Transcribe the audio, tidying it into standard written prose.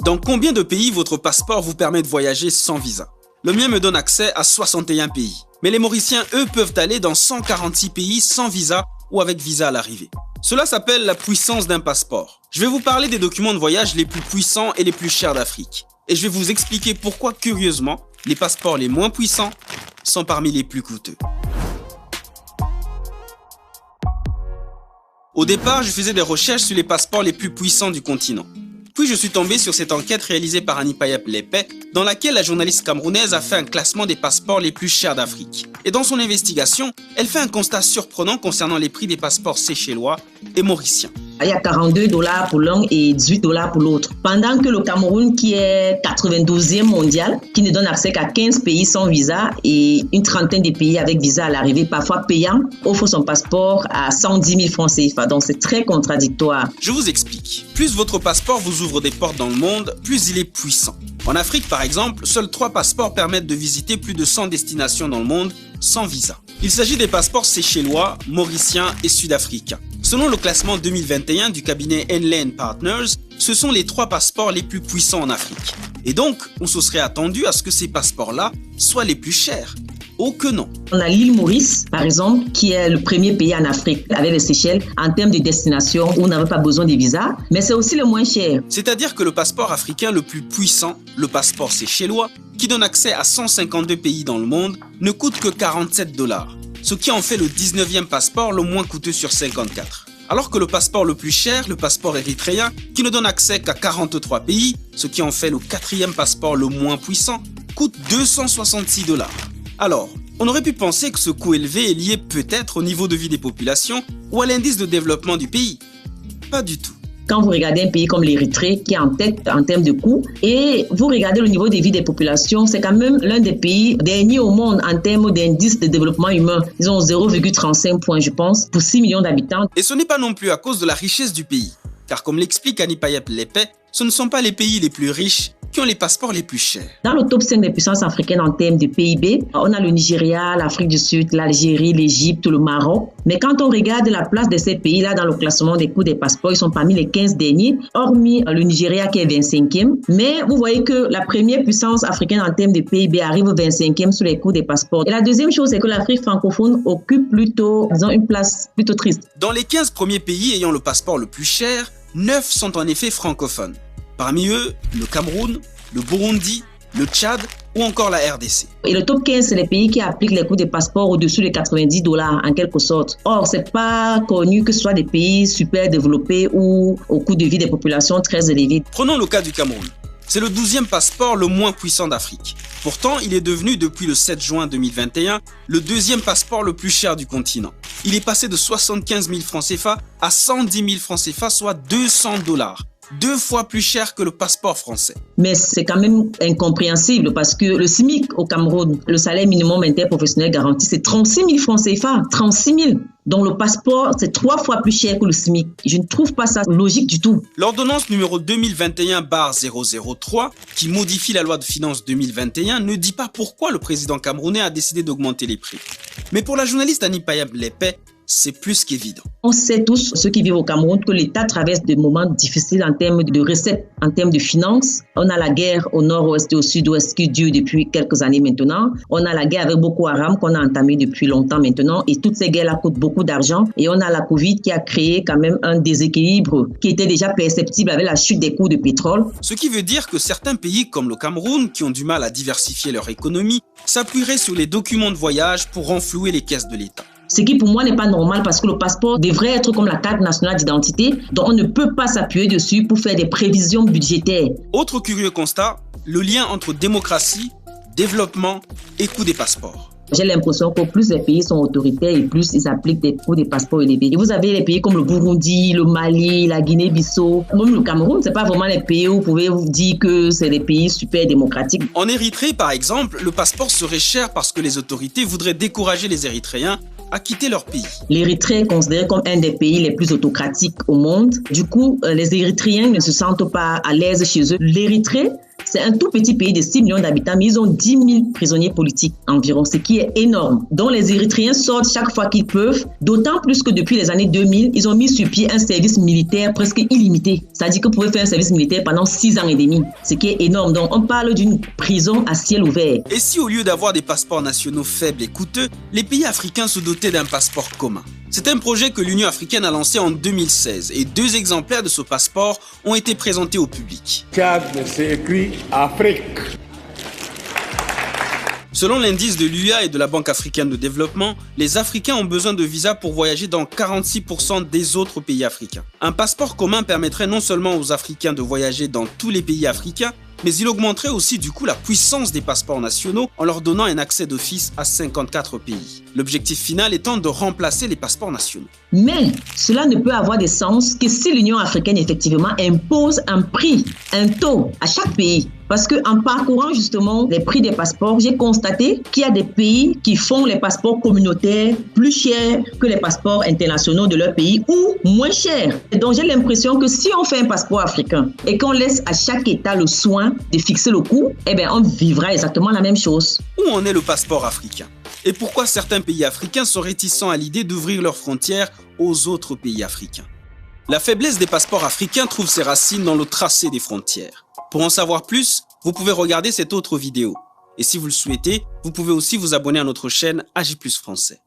Dans combien de pays votre passeport vous permet de voyager sans visa? Le mien me donne accès à 61 pays. Mais les Mauriciens, eux, peuvent aller dans 146 pays sans visa ou avec visa à l'arrivée. Cela s'appelle la puissance d'un passeport. Je vais vous parler des documents de voyage les plus puissants et les plus chers d'Afrique. Et je vais vous expliquer pourquoi, curieusement, les passeports les moins puissants sont parmi les plus coûteux. Au départ, je faisais des recherches sur les passeports les plus puissants du continent. Puis je suis tombé sur cette enquête réalisée par Anipayap Lepay, dans laquelle la journaliste camerounaise a fait un classement des passeports les plus chers d'Afrique. Et dans son investigation, elle fait un constat surprenant concernant les prix des passeports séchellois et mauriciens. Il y a $42 pour l'un et $18 pour l'autre. Pendant que le Cameroun, qui est 92e mondial, qui ne donne accès qu'à 15 pays sans visa et une trentaine de pays avec visa à l'arrivée, parfois payant, offre son passeport à 110 000 francs CFA. Donc c'est très contradictoire. Je vous explique. Plus votre passeport vous ouvre des portes dans le monde, plus il est puissant. En Afrique, par exemple, seuls 3 passeports permettent de visiter plus de 100 destinations dans le monde sans visa. Il s'agit des passeports séchellois, mauriciens et sud-africains. Selon le classement 2021 du cabinet Henley & Partners, ce sont les 3 passeports les plus puissants en Afrique. Et donc, on se serait attendu à ce que ces passeports-là soient les plus chers. Oh que non. On a l'île Maurice, par exemple, qui est le premier pays en Afrique avec les Seychelles en termes de destination où on n'avait pas besoin de visa, mais c'est aussi le moins cher. C'est-à-dire que le passeport africain le plus puissant, le passeport séchellois, qui donne accès à 152 pays dans le monde, ne coûte que $47, ce qui en fait le 19e passeport le moins coûteux sur 54. Alors que le passeport le plus cher, le passeport érythréen, qui ne donne accès qu'à 43 pays, ce qui en fait le 4e passeport le moins puissant, coûte $266. Alors, on aurait pu penser que ce coût élevé est lié peut-être au niveau de vie des populations ou à l'indice de développement du pays. Pas du tout. Quand vous regardez un pays comme l'Érythrée, qui est en tête en termes de coûts, et vous regardez le niveau de vie des populations, c'est quand même l'un des pays derniers au monde en termes d'indice de développement humain. Ils ont 0,35 points, je pense, pour 6 millions d'habitants. Et ce n'est pas non plus à cause de la richesse du pays. Car comme l'explique Anipayap Lepay, ce ne sont pas les pays les plus riches qui ont les passeports les plus chers. Dans le top 5 des puissances africaines en termes de PIB, on a le Nigeria, l'Afrique du Sud, l'Algérie, l'Égypte, le Maroc. Mais quand on regarde la place de ces pays-là dans le classement des coûts des passeports, ils sont parmi les 15 derniers, hormis le Nigeria qui est 25e. Mais vous voyez que la première puissance africaine en termes de PIB arrive 25e sur les coûts des passeports. Et la deuxième chose, c'est que l'Afrique francophone occupe plutôt, disons, une place plutôt triste. Dans les 15 premiers pays ayant le passeport le plus cher, 9 sont en effet francophones. Parmi eux, le Cameroun, le Burundi, le Tchad ou encore la RDC. Et le top 15, c'est les pays qui appliquent les coûts des passeports au-dessus de $90 en quelque sorte. Or, c'est pas connu que ce soit des pays super développés ou au coût de vie des populations très élevé. Prenons le cas du Cameroun. C'est le 12e passeport le moins puissant d'Afrique. Pourtant, il est devenu depuis le 7 juin 2021 le 2e passeport le plus cher du continent. Il est passé de 75 000 francs CFA à 110 000 francs CFA, soit $200. 2 fois plus cher que le passeport français. Mais c'est quand même incompréhensible parce que le SMIC au Cameroun, le salaire minimum interprofessionnel garanti, c'est 36 000 francs CFA, 36 000. Donc le passeport, c'est 3 fois plus cher que le SMIC. Je ne trouve pas ça logique du tout. L'ordonnance numéro 2021/003, qui modifie la loi de finances 2021, ne dit pas pourquoi le président camerounais a décidé d'augmenter les prix. Mais pour la journaliste Anipayap Lepay, c'est plus qu'évident. On sait tous, ceux qui vivent au Cameroun, que l'État traverse des moments difficiles en termes de recettes, en termes de finances. On a la guerre au nord-ouest et au sud-ouest qui dure depuis quelques années maintenant. On a la guerre avec Boko Haram qu'on a entamée depuis longtemps maintenant. Et toutes ces guerres-là coûtent beaucoup d'argent. Et on a la Covid qui a créé quand même un déséquilibre qui était déjà perceptible avec la chute des cours de pétrole. Ce qui veut dire que certains pays comme le Cameroun, qui ont du mal à diversifier leur économie, s'appuieraient sur les documents de voyage pour renflouer les caisses de l'État. Ce qui pour moi n'est pas normal parce que le passeport devrait être comme la carte nationale d'identité, dont on ne peut pas s'appuyer dessus pour faire des prévisions budgétaires. Autre curieux constat, le lien entre démocratie, développement et coût des passeports. J'ai l'impression que plus les pays sont autoritaires et plus ils appliquent des coûts des passeports élevés. Et vous avez les pays comme le Burundi, le Mali, la Guinée-Bissau, même le Cameroun, c'est pas vraiment les pays où vous pouvez vous dire que c'est des pays super démocratiques. En Érythrée, par exemple, le passeport serait cher parce que les autorités voudraient décourager les Érythréens à quitter leur pays. L'Érythrée est considérée comme un des pays les plus autocratiques au monde. Du coup, les Érythréens ne se sentent pas à l'aise chez eux. L'Érythrée, C'est un tout petit pays de 6 millions d'habitants, mais ils ont 10 000 prisonniers politiques environ, ce qui est énorme. Donc les Érythréens sortent chaque fois qu'ils peuvent, d'autant plus que depuis les années 2000, ils ont mis sur pied un service militaire presque illimité. C'est-à-dire que vous pouvez faire un service militaire pendant 6 ans et demi, ce qui est énorme. Donc on parle d'une prison à ciel ouvert. Et si au lieu d'avoir des passeports nationaux faibles et coûteux, les pays africains se dotaient d'un passeport commun? C'est un projet que l'Union africaine a lancé en 2016 et 2 exemplaires de ce passeport ont été présentés au public. Tchad, c'est écrit Afrique. Selon l'indice de l'UA et de la Banque africaine de développement, les Africains ont besoin de visa pour voyager dans 46% des autres pays africains. Un passeport commun permettrait non seulement aux Africains de voyager dans tous les pays africains, mais il augmenterait aussi du coup la puissance des passeports nationaux en leur donnant un accès d'office à 54 pays. L'objectif final étant de remplacer les passeports nationaux. Mais cela ne peut avoir de sens que si l'Union africaine effectivement impose un prix, un taux à chaque pays. Parce qu'en parcourant justement les prix des passeports, j'ai constaté qu'il y a des pays qui font les passeports communautaires plus chers que les passeports internationaux de leur pays ou moins chers. Et donc j'ai l'impression que si on fait un passeport africain et qu'on laisse à chaque État le soin de fixer le coût, eh bien on vivra exactement la même chose. Où en est le passeport africain? Et pourquoi certains pays africains sont réticents à l'idée d'ouvrir leurs frontières aux autres pays africains? La faiblesse des passeports africains trouve ses racines dans le tracé des frontières. Pour en savoir plus, vous pouvez regarder cette autre vidéo. Et si vous le souhaitez, vous pouvez aussi vous abonner à notre chaîne AJ+ Français.